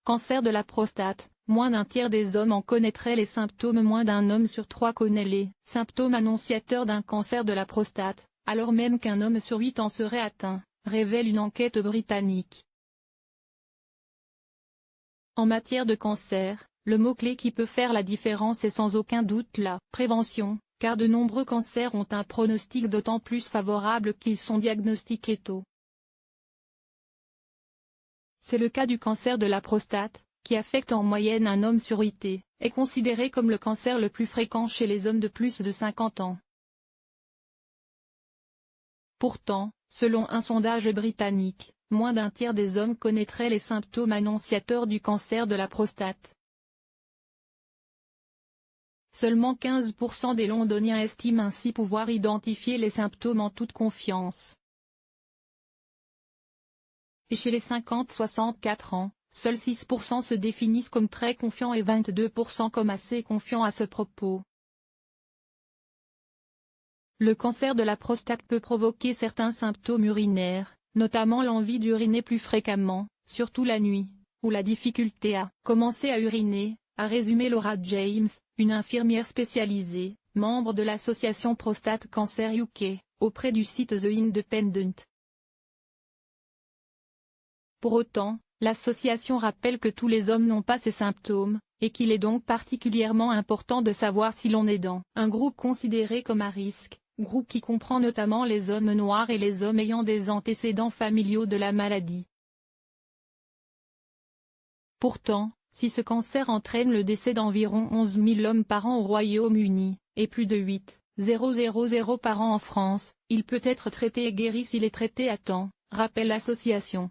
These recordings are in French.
Cancer de la prostate. Moins d'un tiers des hommes en connaîtraient les symptômes, moins d'un homme sur 3 connaît les symptômes annonciateurs d'un cancer de la prostate, alors même qu'un homme sur 8 en serait atteint, révèle une enquête britannique. En matière de cancer, le mot-clé qui peut faire la différence est sans aucun doute la prévention, car de nombreux cancers ont un pronostic d'autant plus favorable qu'ils sont diagnostiqués tôt. C'est le cas du cancer de la prostate, qui affecte en moyenne un homme sur 8 et est considéré comme le cancer le plus fréquent chez les hommes de plus de 50 ans. Pourtant, selon un sondage britannique, moins d'un tiers des hommes connaîtraient les symptômes annonciateurs du cancer de la prostate. Seulement 15% des Londoniens estiment ainsi pouvoir identifier les symptômes en toute confiance. Et chez les 50-64 ans, seuls 6% se définissent comme très confiants et 22% comme assez confiants à ce propos. Le cancer de la prostate peut provoquer certains symptômes urinaires, notamment l'envie d'uriner plus fréquemment, surtout la nuit, ou la difficulté à commencer à uriner, a résumé Laura James, une infirmière spécialisée, membre de l'association Prostate Cancer UK, auprès du site The Independent. Pour autant, l'association rappelle que tous les hommes n'ont pas ces symptômes, et qu'il est donc particulièrement important de savoir si l'on est dans un groupe considéré comme à risque, groupe qui comprend notamment les hommes noirs et les hommes ayant des antécédents familiaux de la maladie. Pourtant, si ce cancer entraîne le décès d'environ 11 000 hommes par an au Royaume-Uni, et plus de 8,000 par an en France, il peut être traité et guéri s'il est traité à temps, rappelle l'association.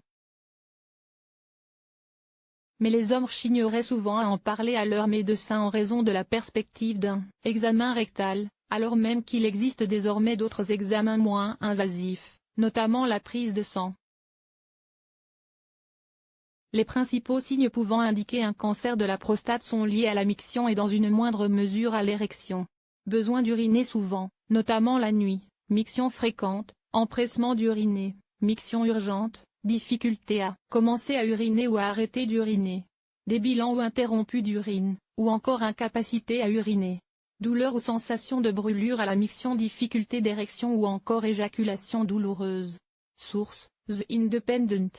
Mais les hommes chigneraient souvent à en parler à leur médecin en raison de la perspective d'un examen rectal, alors même qu'il existe désormais d'autres examens moins invasifs, notamment la prise de sang. Les principaux signes pouvant indiquer un cancer de la prostate sont liés à la miction et dans une moindre mesure à l'érection. Besoin d'uriner souvent, notamment la nuit, miction fréquente, empressement d'uriner, miction urgente, difficulté à commencer à uriner ou à arrêter d'uriner, des bilans ou interrompus d'urine, ou encore incapacité à uriner. Douleur ou sensation de brûlure à la miction, difficulté d'érection ou encore éjaculation douloureuse. Source: The Independent.